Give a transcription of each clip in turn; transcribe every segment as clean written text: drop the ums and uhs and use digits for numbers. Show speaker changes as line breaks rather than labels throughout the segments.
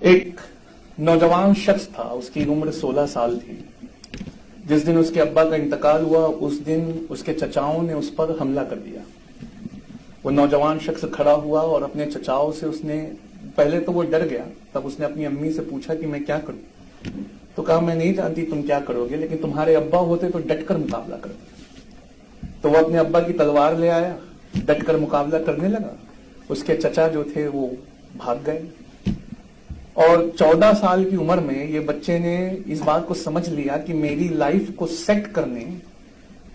ایک نوجوان شخص تھا، اس کی عمر 16 سال تھی. جس دن اس کے ابا کا انتقال ہوا اس دن اس کے چچاؤں نے اس پر حملہ کر دیا. وہ نوجوان شخص کھڑا ہوا اور اپنے چچاؤں سے اس نے پہلے تو وہ ڈر گیا. تب اس نے اپنی امی سے پوچھا کہ میں کیا کروں؟ تو کہا میں نہیں جانتی تم کیا کرو گے، لیکن تمہارے ابا ہوتے تو ڈٹ کر مقابلہ کرتے. تو وہ اپنے ابا کی تلوار لے آیا، ڈٹ کر مقابلہ کرنے لگا. اس کے چچا جو تھے وہ بھاگ گئے. اور 14 سال کی عمر میں یہ بچے نے اس بات کو سمجھ لیا کہ میری لائف کو سیٹ کرنے،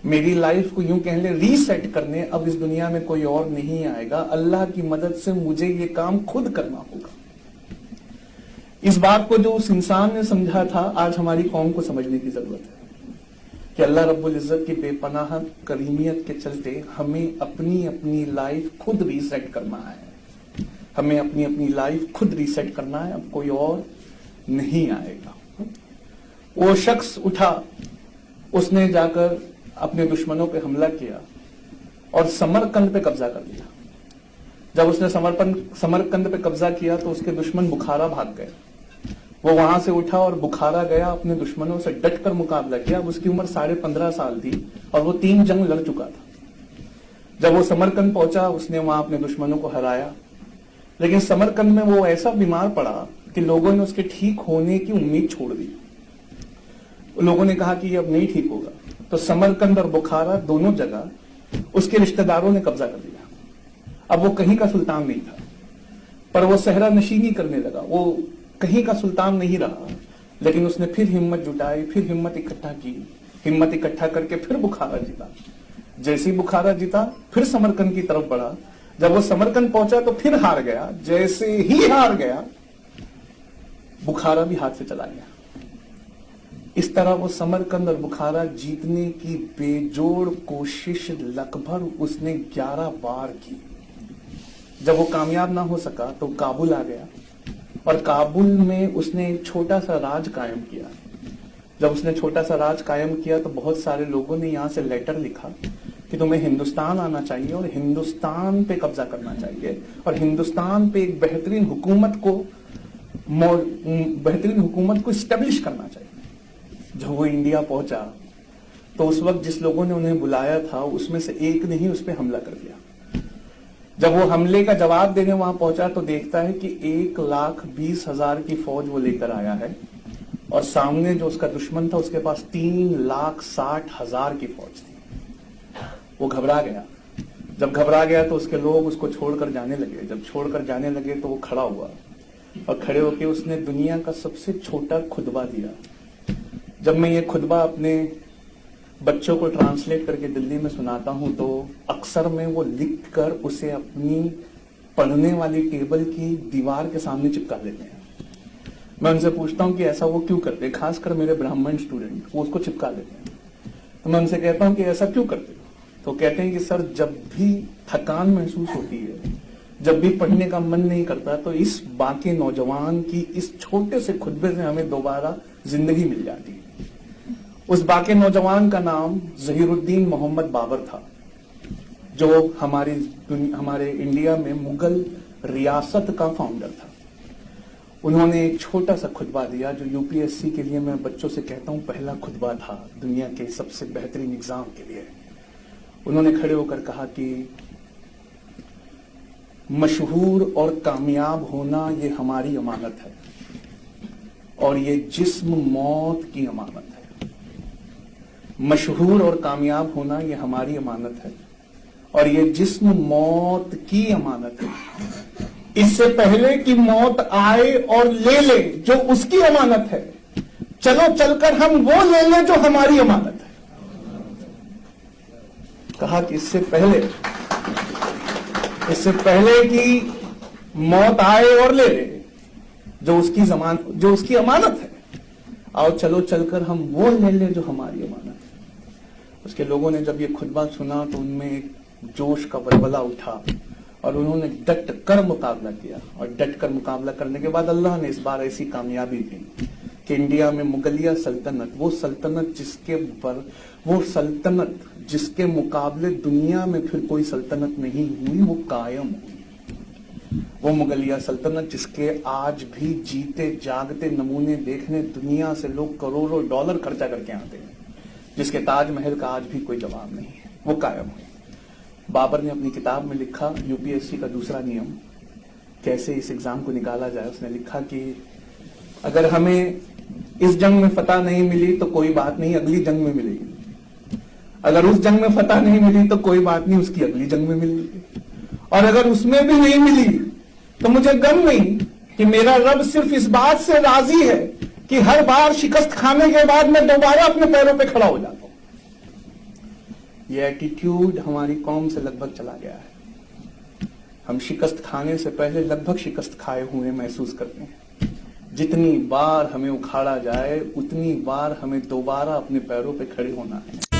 میری لائف کو یوں کہہ لیں ری سیٹ کرنے اب اس دنیا میں کوئی اور نہیں آئے گا، اللہ کی مدد سے مجھے یہ کام خود کرنا ہوگا. اس بات کو جو اس انسان نے سمجھا تھا آج ہماری قوم کو سمجھنے کی ضرورت ہے کہ اللہ رب العزت کی بے پناہ کریمیت کے چلتے ہمیں اپنی لائف خود ری سیٹ کرنا ہے. ہمیں اپنی لائف خود ری سیٹ کرنا ہے، اب کوئی اور نہیں آئے گا. وہ شخص اٹھا، اس نے جا کر اپنے دشمنوں پہ حملہ کیا اور سمرقند پہ قبضہ کر لیا. جب اس نے سمرقند پہ قبضہ کیا تو اس کے دشمن بخارا بھاگ گئے. وہ وہاں سے اٹھا اور بخارا گیا، اپنے دشمنوں سے ڈٹ کر مقابلہ کیا. اس کی عمر 15.5 سال تھی اور وہ 3 جنگ لڑ چکا تھا. جب وہ سمرقند پہنچا اس نے وہاں اپنے دشمنوں کو ہرایا. لیکن سمرقند میں وہ ایسا بیمار پڑا کہ لوگوں نے اس کے ٹھیک ہونے کی امید چھوڑ دی. لوگوں نے کہا کہ یہ اب نہیں ٹھیک ہوگا. تو سمرقند اور بخارا دونوں جگہ اس کے رشتہ داروں نے قبضہ کر لیا. اب وہ کہیں کا سلطان نہیں تھا، پر وہ صحرا نشینی کرنے لگا. وہ کہیں کا سلطان نہیں رہا، لیکن اس نے پھر ہمت جٹائی، پھر ہمت اکٹھا کی. ہمت اکٹھا کر کے پھر بخارا جیتا. جیسے بخارا جیتا پھر سمرقند کی طرف بڑھا. جب وہ سمرقند پہنچا تو پھر ہار گیا. جیسے ہی ہار گیا بخارا بھی ہاتھ سے چلا گیا. اس طرح وہ سمرقند اور بخارا جیتنے کی بے جوڑ کوشش لگ بھگ اس نے 11 بار کی. جب وہ کامیاب نہ ہو سکا تو کابل آ گیا اور کابل میں اس نے ایک چھوٹا سا راج قائم کیا. جب اس نے چھوٹا سا راج قائم کیا تو بہت سارے لوگوں نے یہاں سے لیٹر لکھا کہ تمہیں ہندوستان آنا چاہیے اور ہندوستان پہ قبضہ کرنا چاہیے اور ہندوستان پہ ایک بہترین حکومت کو اسٹیبلش کرنا چاہیے. جب وہ انڈیا پہنچا تو اس وقت جس لوگوں نے انہیں بلایا تھا اس میں سے ایک نے ہی اس پہ حملہ کر دیا. جب وہ حملے کا جواب دینے وہاں پہنچا تو دیکھتا ہے کہ 1,20,000 کی فوج وہ لے کر آیا ہے اور سامنے جو اس کا دشمن تھا اس کے پاس 3,60,000 کی فوج تھی. وہ گھبرا گیا. جب گھبرا گیا تو اس کے لوگ اس کو چھوڑ کر جانے لگے. جب چھوڑ کر جانے لگے تو وہ کھڑا ہوا اور کھڑے ہو کے اس نے دنیا کا سب سے چھوٹا خطبہ دیا. جب میں یہ خطبہ اپنے بچوں کو ٹرانسلیٹ کر کے دلی میں سناتا ہوں تو اکثر میں وہ لکھ کر اسے اپنی پڑھنے والی ٹیبل کی دیوار کے سامنے چپکا دیتے ہیں. میں ان سے پوچھتا ہوں کہ ایسا وہ کیوں کرتے، خاص کر میرے برہمن اسٹوڈنٹ وہ اس کو چپکا دیتے ہیں. تو میں ان سے کہتا ہوں کہ ایسا کیوں کرتے؟ تو کہتے ہیں کہ سر جب بھی تھکان محسوس ہوتی ہے، جب بھی پڑھنے کا من نہیں کرتا تو اس باقی نوجوان کی اس چھوٹے سے خطبے سے ہمیں دوبارہ زندگی مل جاتی ہے. اس باقی نوجوان کا نام ظہیر الدین محمد بابر تھا جو ہمارے انڈیا میں مغل ریاست کا فاؤنڈر تھا. انہوں نے ایک چھوٹا سا خطبہ دیا جو UPSC کے لیے میں بچوں سے کہتا ہوں پہلا خطبہ تھا دنیا کے سب سے بہترین ایگزام کے لیے. انہوں نے کھڑے ہو کر کہا کہ مشہور اور کامیاب ہونا یہ ہماری امانت ہے اور یہ جسم موت کی امانت ہے. مشہور اور کامیاب ہونا یہ ہماری امانت ہے اور یہ جسم موت کی امانت ہے. اس سے پہلے کہ موت آئے اور لے لے جو اس کی امانت ہے، چلو چل کر ہم وہ لے لیں جو ہماری امانت ہے. کہا کہ اس سے پہلے کہ موت آئے اور لے لے جو اس کی امانت ہے، آؤ چلو چل کر ہم وہ لے لیں جو ہماری امانت ہے. اس کے لوگوں نے جب یہ خطبہ سنا تو ان میں ایک جوش کا ولولہ اٹھا اور انہوں نے ڈٹ کر مقابلہ کیا. اور ڈٹ کر مقابلہ کرنے کے بعد اللہ نے اس بار ایسی کامیابی دی کہ انڈیا میں مغلیہ سلطنت، وہ سلطنت جس کے مقابلے دنیا میں پھر کوئی سلطنت نہیں ہوئی، وہ قائم ہوئی. وہ مغلیہ سلطنت جس کے آج بھی جیتے جاگتے نمونے دیکھنے دنیا سے لوگ کروڑوں ڈالر خرچہ کر کے آتے ہیں، جس کے تاج محل کا آج بھی کوئی جواب نہیں ہے، وہ قائم ہوئی۔ بابر نے اپنی کتاب میں لکھا، یو پی ایس سی کا دوسرا نیم کیسے اس ایگزام کو نکالا جائے، اس نے لکھا کہ اگر ہمیں اس جنگ میں فتح نہیں ملی تو کوئی بات نہیں، اگلی جنگ میں ملے گی، اگر اس جنگ میں فتح نہیں ملی تو کوئی بات نہیں، اس کی اگلی جنگ میں ملے گی، اور اگر اس میں بھی نہیں ملی تو مجھے غم نہیں کہ میرا رب صرف اس بات سے راضی ہے کہ ہر بار شکست کھانے کے بعد میں دوبارہ اپنے پیروں پہ کھڑا ہو جاتا ہوں۔ یہ ایٹیٹیوڈ ہماری قوم سے لگ بھگ چلا گیا ہے، ہم شکست کھانے سے پہلے لگ بھگ شکست کھائے ہوئے محسوس کرتے ہیں، جتنی بار ہمیں اکھاڑا جائے اتنی بار ہمیں دوبارہ اپنے پیروں پہ کھڑے ہونا ہے۔